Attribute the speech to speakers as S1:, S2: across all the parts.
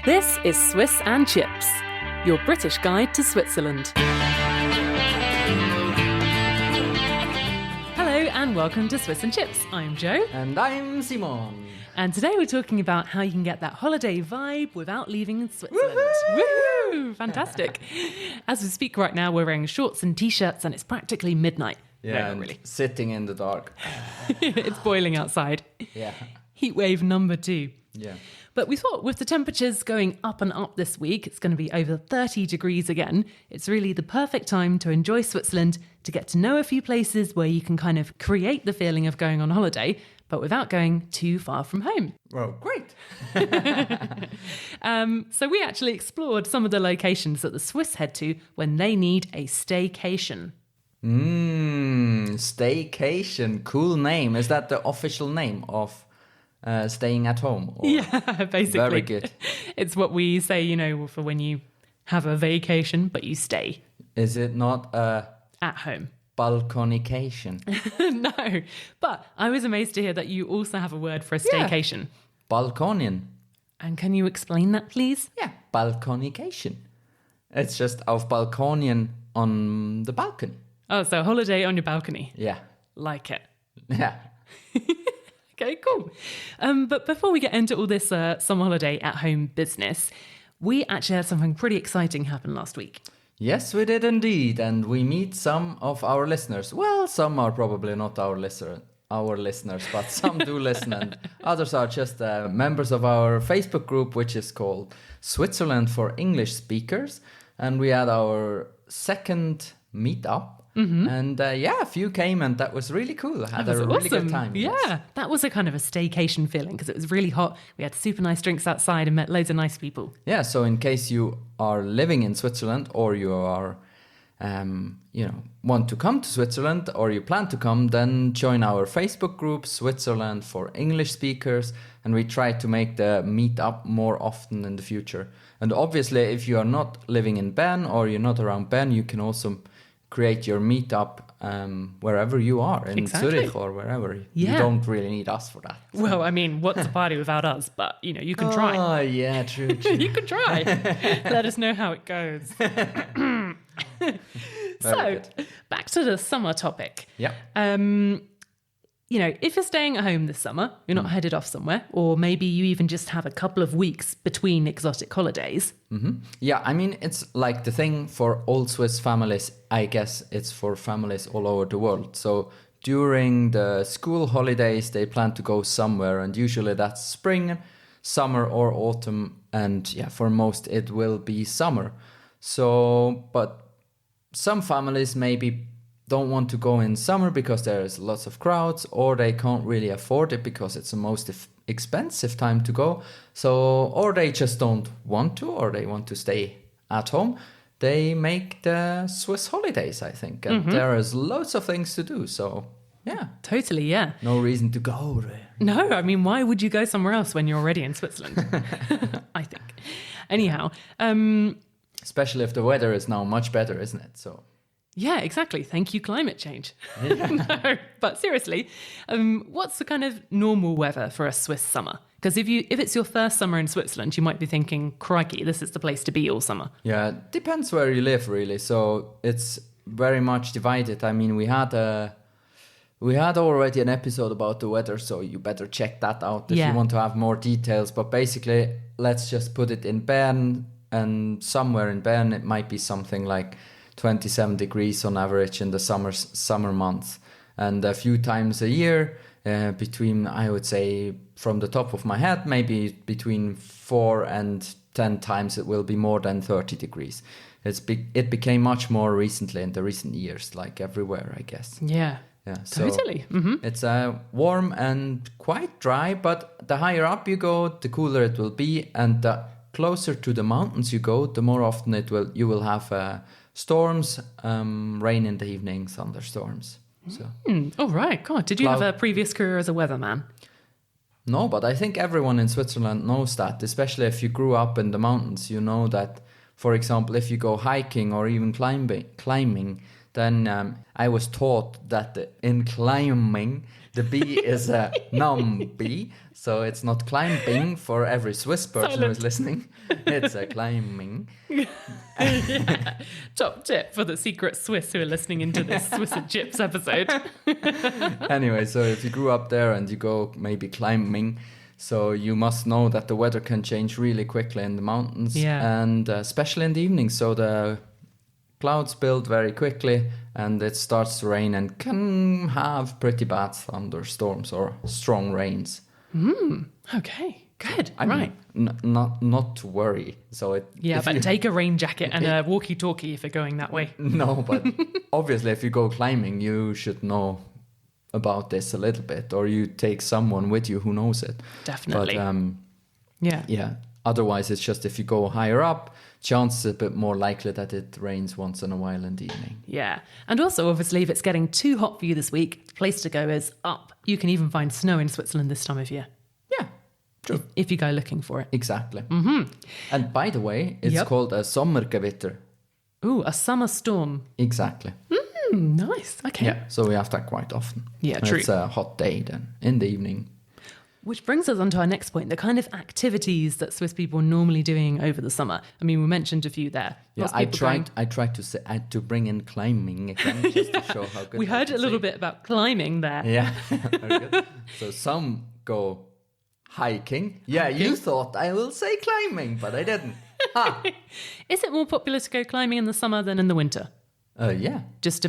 S1: This is Swiss and Chips, your British guide to Switzerland. Hello and welcome to Swiss and Chips. I'm Joe.
S2: And I'm Simon.
S1: And today we're talking about how you can get that holiday vibe without leaving Switzerland. Woohoo! Fantastic. As we speak right now, we're wearing shorts and t-shirts and it's practically midnight.
S2: Yeah,
S1: no, really.
S2: Sitting in the dark.
S1: It's boiling outside.
S2: Yeah.
S1: Heat wave number 2.
S2: Yeah.
S1: But we thought with the temperatures going up and up this week, it's going to be over 30 degrees again. It's really the perfect time to enjoy Switzerland, to get to know a few places where you can kind of create the feeling of going on holiday, but without going too far from home.
S2: Well, great.
S1: So we actually explored some of the locations that the Swiss head to when they need a staycation.
S2: Staycation. Cool name. Is that the official name of staying at home? Or?
S1: Yeah, basically.
S2: Very good.
S1: It's what we say, you know, for when you have a vacation, but you stay.
S2: Is it not a
S1: at home?
S2: balconication?
S1: No, but I was amazed to hear that you also have a word for a staycation.
S2: Yeah. Balkonian.
S1: And can you explain that, please?
S2: Yeah, balconication. It's just auf Balkonien on the balcony.
S1: Oh, so holiday on your balcony.
S2: Yeah.
S1: Like it.
S2: Yeah.
S1: Okay, cool. But before we get into all this summer holiday at home business, we actually had something pretty exciting happen last week.
S2: Yes, we did indeed, and we meet some of our listeners. Well, some are probably not our listeners, but some do listen, and others are just members of our Facebook group, which is called Switzerland for English Speakers. And we had our second meetup. Mm-hmm. And a few came and that was really cool. I had a really good time.
S1: Yeah,
S2: yes.
S1: That was a kind of a staycation feeling because it was really hot. We had super nice drinks outside and met loads of nice people.
S2: Yeah, so in case you are living in Switzerland or you are, want to come to Switzerland or you plan to come, then join our Facebook group, Switzerland for English Speakers. And we try to make the meetup more often in the future. And obviously, if you are not living in Bern or you're not around Bern, you can also create your meetup wherever you are, in Zurich or wherever.
S1: Yeah.
S2: You don't really need us for that.
S1: Well, I mean, what's a party without us? But, you know, you can try.
S2: Oh, yeah, true.
S1: You can try. Let us know how it goes. So, back to the summer topic.
S2: Yeah.
S1: You know, if you're staying at home this summer, you're not headed off somewhere, or maybe you even just have a couple of weeks between exotic holidays.
S2: Mm-hmm. Yeah, I mean, it's like the thing for all Swiss families. I guess it's for families all over the world. So during the school holidays, they plan to go somewhere, and usually that's spring, summer, or autumn. And yeah, for most, it will be summer. So, but some families maybe don't want to go in summer because there's lots of crowds, or they can't really afford it because it's the most expensive time to go. So, or they just don't want to, or they want to stay at home. They make the Swiss holidays, I think. And there is lots of things to do. So, yeah.
S1: Totally, yeah.
S2: No reason to go there.
S1: No, I mean, why would you go somewhere else when you're already in Switzerland? I think. Anyhow.
S2: Especially if the weather is now much better, isn't it? So.
S1: Yeah, exactly. Thank you, climate change. Yeah. No, but seriously, what's the kind of normal weather for a Swiss summer? Because if it's your first summer in Switzerland, you might be thinking, crikey, this is the place to be all summer.
S2: Yeah, it depends where you live, really. So it's very much divided. I mean, we had already an episode about the weather, so you better check that out if you want to have more details. But basically, let's just put it in Bern, and somewhere in Bern, it might be something like 27 degrees on average in the summer months, and a few times a year between, I would say, from the top of my head, maybe between 4 and 10 times it will be more than 30 degrees. It became much more recently in the recent years, like everywhere, I guess.
S1: Yeah,
S2: so
S1: totally.
S2: It's warm and quite dry, but the higher up you go, the cooler it will be, and the closer to the mountains you go, the more often you will have storms, rain in the evening, thunderstorms. So.
S1: All right. God, did you have a previous career as a weatherman?
S2: No, but I think everyone in Switzerland knows that, especially if you grew up in the mountains. You know that, for example, if you go hiking or even climbing, then I was taught that in climbing, The B is a nom-B, so it's not climbing for every Swiss person who is listening. It's a climbing.
S1: Yeah. Top tip for the secret Swiss who are listening into this Swiss and Chips episode.
S2: Anyway, so if you grew up there and you go maybe climbing, so you must know that the weather can change really quickly in the mountains, and especially in the evening. So the clouds build very quickly and it starts to rain and can have pretty bad thunderstorms or strong rains.
S1: Okay, good.
S2: I mean, not to worry. So
S1: but take a rain jacket and a walkie-talkie if you're going that way.
S2: No, but obviously if you go climbing, you should know about this a little bit, or you take someone with you who knows it.
S1: Definitely.
S2: But otherwise it's just if you go higher up, chances a bit more likely that it rains once in a while in the evening.
S1: Yeah. And also, obviously, if it's getting too hot for you this week, the place to go is up. You can even find snow in Switzerland this time of year.
S2: Yeah, true.
S1: If you go looking for it.
S2: Exactly. And by the way, it's called a Sommergewitter.
S1: Ooh, a summer storm.
S2: Exactly.
S1: Nice. Okay.
S2: Yeah, so we have that quite often.
S1: Yeah, true.
S2: It's a hot day then in the evening.
S1: Which brings us on to our next point, the kind of activities that Swiss people are normally doing over the summer. I mean, we mentioned a few there.
S2: Yeah, I tried to bring in climbing again just to show how good
S1: we heard a little bit about climbing there.
S2: Yeah, very good. So some go hiking. Yeah, you thought I will say climbing, but I didn't. Ha!
S1: Is it more popular to go climbing in the summer than in the winter?
S2: Yeah.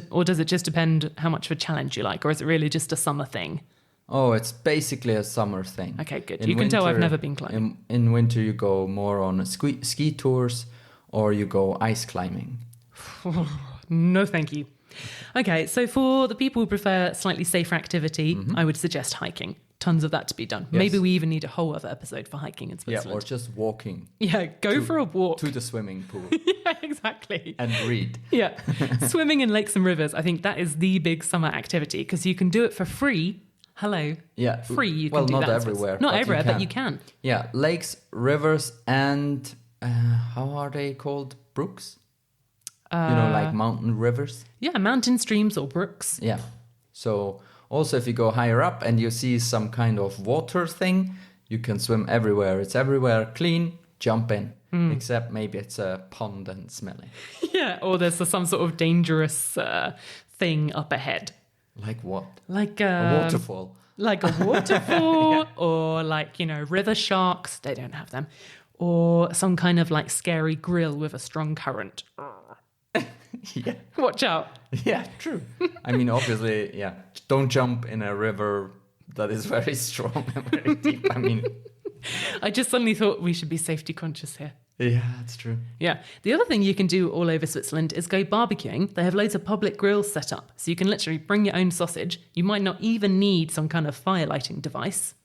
S1: Or does it just depend how much of a challenge you like? Or is it really just a summer thing?
S2: Oh, it's basically a summer thing.
S1: Okay, good. You can tell I've never been climbing.
S2: In winter, you go more on ski tours or you go ice climbing.
S1: No, thank you. Okay, so for the people who prefer slightly safer activity, I would suggest hiking. Tons of that to be done.
S2: Yes.
S1: Maybe we even need a whole other episode for hiking in Switzerland.
S2: Yeah, or just walking.
S1: Yeah, go for a walk.
S2: To the swimming pool.
S1: Yeah, exactly.
S2: And read.
S1: Yeah. Swimming in lakes and rivers, I think that is the big summer activity because you can do it for free. Hello.
S2: Yeah.
S1: Free, you can do that.
S2: Well, not everywhere.
S1: Not everywhere, but you can.
S2: Yeah, lakes, rivers, and how are they called? Brooks? Like mountain rivers?
S1: Yeah, mountain streams or brooks.
S2: Yeah. So also if you go higher up and you see some kind of water thing, you can swim everywhere. It's everywhere clean, jump in. Except maybe it's a pond and smelly.
S1: Yeah, or there's some sort of dangerous thing up ahead.
S2: Like what?
S1: Like
S2: a waterfall.
S1: Like a waterfall or like, river sharks. They don't have them. Or some kind of like scary grill with a strong current.
S2: Yeah.
S1: Watch out.
S2: Yeah, true. I mean, obviously, yeah. Don't jump in a river that is very strong and very deep. I mean...
S1: I just suddenly thought we should be safety conscious here.
S2: Yeah, that's true.
S1: Yeah. The other thing you can do all over Switzerland is go barbecuing. They have loads of public grills set up. So you can literally bring your own sausage. You might not even need some kind of fire lighting device.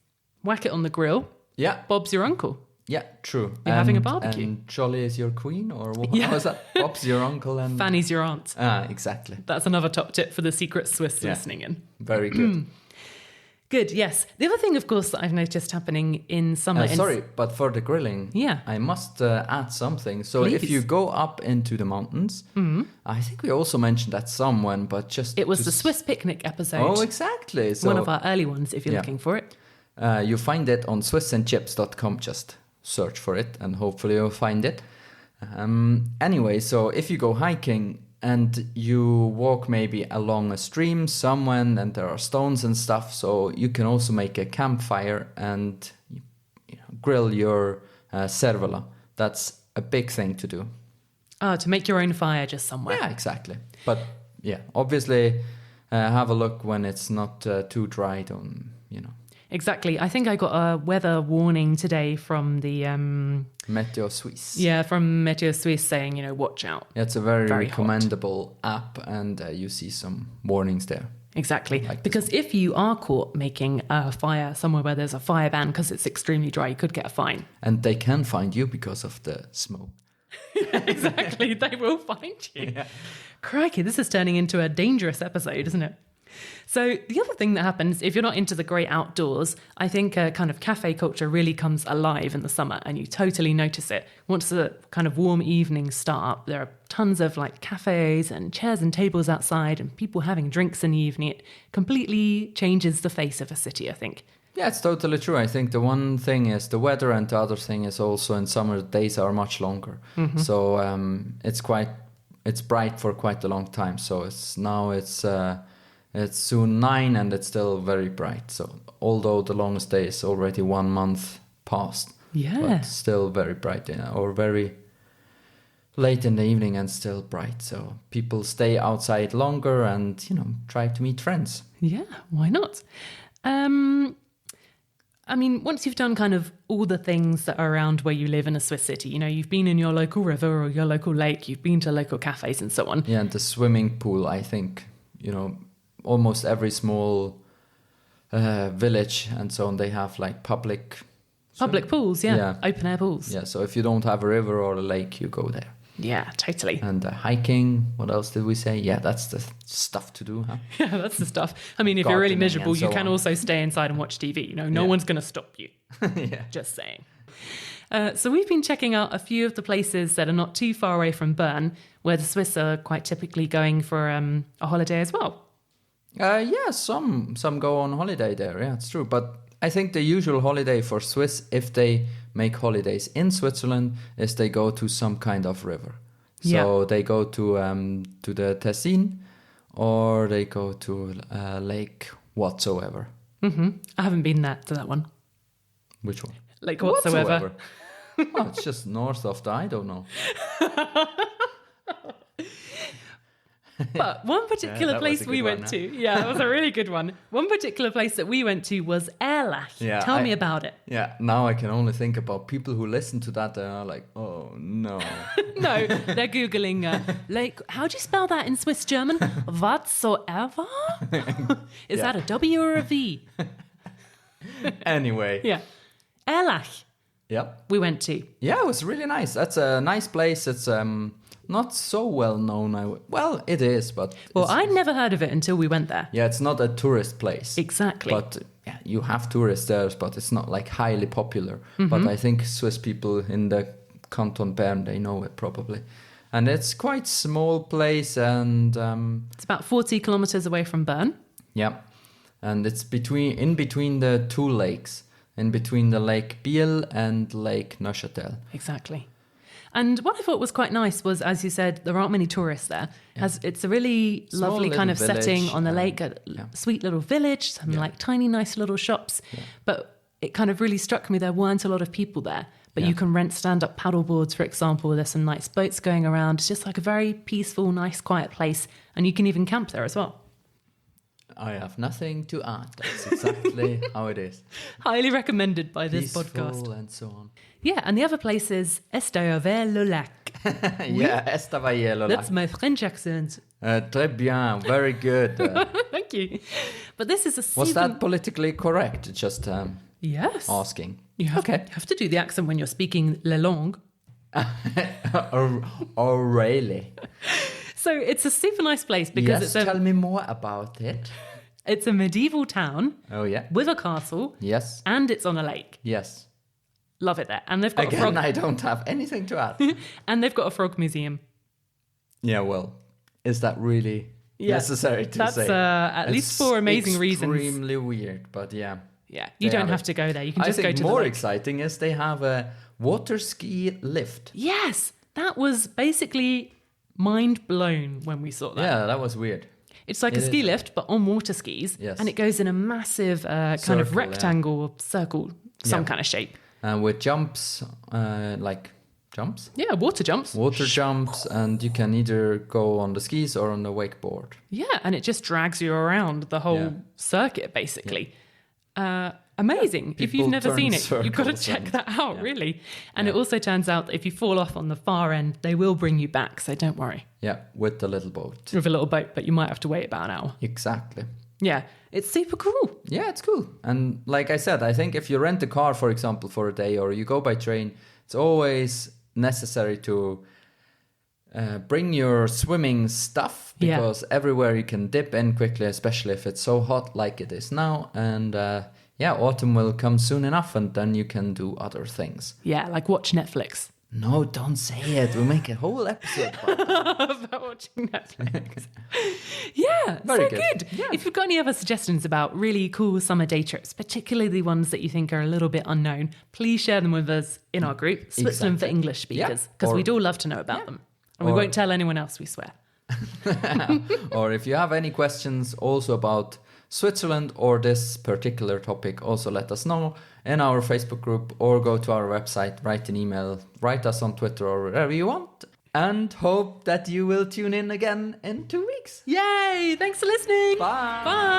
S1: Whack it on the grill.
S2: Yeah.
S1: Bob's your uncle.
S2: Yeah, true.
S1: You're having a barbecue.
S2: And Jolly is your queen, or what?
S1: Yeah.
S2: How is that? Bob's your uncle and...
S1: Fanny's your aunt.
S2: Ah, exactly.
S1: That's another top tip for the secret Swiss listening in.
S2: Very good.
S1: Good, yes. The other thing, of course, that I've noticed happening in summer...
S2: But for the grilling, I must add something. So
S1: Please.
S2: if you go up into the mountains, I think we also mentioned that someone, but just...
S1: It was the Swiss picnic episode.
S2: Oh, exactly. So
S1: one of our early ones, if you're looking for it.
S2: You find it on swissandchips.com. Just search for it and hopefully you'll find it. Anyway, so if you go hiking and you walk maybe along a stream somewhere and there are stones and stuff, so you can also make a campfire and grill your servola. That's a big thing to do.
S1: Oh, to make your own fire just somewhere.
S2: Yeah, exactly. But yeah, obviously have a look when it's not too dry,
S1: Exactly. I think I got a weather warning today from the...
S2: Meteo Suisse.
S1: Yeah, from Meteo Suisse saying, watch out.
S2: It's a very commendable app and you see some warnings there.
S1: Exactly. Because if you are caught making a fire somewhere where there's a fire ban because it's extremely dry, you could get a fine.
S2: And they can find you because of the smoke.
S1: Exactly. They will find you. Yeah. Crikey, this is turning into a dangerous episode, isn't it? So the other thing that happens, if you're not into the great outdoors, I think a kind of cafe culture really comes alive in the summer and you totally notice it. Once the kind of warm evenings start, there are tons of like cafes and chairs and tables outside and people having drinks in the evening. It completely changes the face of a city, I think.
S2: Yeah, it's totally true. I think the one thing is the weather, and the other thing is also in summer the days are much longer. So it's bright for quite a long time. So it's soon 9 and it's still very bright. So although the longest day is already 1 month past, but still very bright, or very late in the evening and still bright. So people stay outside longer and, try to meet friends.
S1: Yeah, why not? I mean, once you've done kind of all the things that are around where you live in a Swiss city, you've been in your local river or your local lake, you've been to local cafes and so on.
S2: Yeah, and the swimming pool, I think, almost every small village and so on, they have like public
S1: pools, yeah. Open air pools.
S2: Yeah, so if you don't have a river or a lake, you go there.
S1: Yeah, totally.
S2: And hiking, what else did we say? Yeah, that's the stuff to do, huh?
S1: Yeah, that's the stuff. I mean, if you're really miserable, you can also stay inside and watch TV. No one's going to stop you.
S2: Yeah.
S1: Just saying. So we've been checking out a few of the places that are not too far away from Bern, where the Swiss are quite typically going for a holiday as well.
S2: Yeah, some go on holiday there. Yeah, it's true. But I think the usual holiday for Swiss, if they make holidays in Switzerland, is they go to some kind of river. So they go to the Tessin, or they go to a lake whatsoever.
S1: I haven't been to that one.
S2: Which one?
S1: Lake whatsoever.
S2: Oh, it's just north of I don't know.
S1: But one particular place we went to, it was a really good one. One particular place that we went to was Erlach. Tell me about it.
S2: Yeah, now I can only think about people who listen to that and are like, oh no.
S1: No, they're Googling, how do you spell that in Swiss German? Whatsoever? Is that a W or a V?
S2: Anyway.
S1: Yeah. Erlach.
S2: Yep.
S1: We went to.
S2: Yeah, it was really nice. That's a nice place. It's not so well known. Well, it is, but...
S1: Well, I'd never heard of it until we went there.
S2: Yeah, it's not a tourist place.
S1: Exactly.
S2: But yeah, you have tourists there, but it's not like highly popular. But I think Swiss people in the Canton Bern, they know it probably. And it's quite small place and...
S1: it's about 40 kilometers away from Bern.
S2: Yeah. And it's in between the two lakes. In between the Lake Biel and Lake Neuchâtel.
S1: Exactly. And what I thought was quite nice was, as you said, there aren't many tourists there. Yeah. It's a really lovely kind of setting on the lake, a sweet little village, some like tiny, nice little shops. Yeah. But it kind of really struck me there weren't a lot of people there. But you can rent stand-up paddle boards, for example. There's some nice boats going around. It's just like a very peaceful, nice, quiet place. And you can even camp there as well.
S2: I have nothing to add. That's exactly how it is.
S1: Highly recommended by this
S2: Peaceful
S1: podcast.
S2: And so on.
S1: Yeah, and the other place is Estavayer-le-Lac.
S2: Yeah, Estavayer-le-Lac.
S1: That's my French accent.
S2: Très bien, very good.
S1: Thank you. But this is a
S2: Was that politically correct? Just
S1: yes.
S2: Asking.
S1: You have to do the accent when you're speaking la langue.
S2: Oh, really?
S1: So it's a super nice place because
S2: tell me more about it.
S1: It's a medieval town.
S2: Oh, yeah.
S1: With a castle.
S2: Yes.
S1: And it's on a lake.
S2: Yes.
S1: Love it there. And they've got
S2: a frog. I don't have anything to add.
S1: And they've got a frog museum.
S2: Yeah, well, is that really necessary to say?
S1: That's at least for amazing reasons.
S2: Extremely weird, but yeah.
S1: Yeah, you don't have to go there. You can just go to the lake.
S2: I think more exciting is they have a water ski lift.
S1: Yes, that was basically mind blown when we saw that.
S2: Yeah, that was weird.
S1: It's like a ski lift, but on water skis. Yes. And it goes in a massive kind of rectangle or circle, some kind of shape.
S2: With jumps, jumps?
S1: Yeah, water jumps.
S2: Water jumps, and you can either go on the skis or on the wakeboard.
S1: Yeah, and it just drags you around the whole circuit, basically. Amazing. If you've never seen it, you've got to check that out, really. And it also turns out that if you fall off on the far end, they will bring you back, so don't worry.
S2: Yeah, with the little boat.
S1: With a little boat, but you might have to wait about an hour.
S2: Exactly.
S1: Yeah, it's super cool.
S2: Yeah, it's cool. And like I said, I think if you rent a car, for example, for a day, or you go by train, it's always necessary to bring your swimming stuff, because everywhere you can dip in quickly, especially if it's so hot like it is now. And autumn will come soon enough, and then you can do other things.
S1: Yeah, like watch Netflix.
S2: No, don't say it. We'll make a whole episode
S1: about watching Netflix. Yeah,
S2: very
S1: so
S2: good.
S1: Yeah. If you've got any other suggestions about really cool summer day trips, particularly the ones that you think are a little bit unknown, please share them with us in our group, Switzerland for English speakers, because we'd all love to know about them. And we won't tell anyone else, we swear.
S2: Or if you have any questions also about Switzerland or this particular topic, also let us know in our Facebook group, or go to our website, write an email, write us on Twitter or wherever you want, and hope that you will tune in again in 2 weeks.
S1: Yay! Thanks for listening.
S2: Bye.
S1: Bye.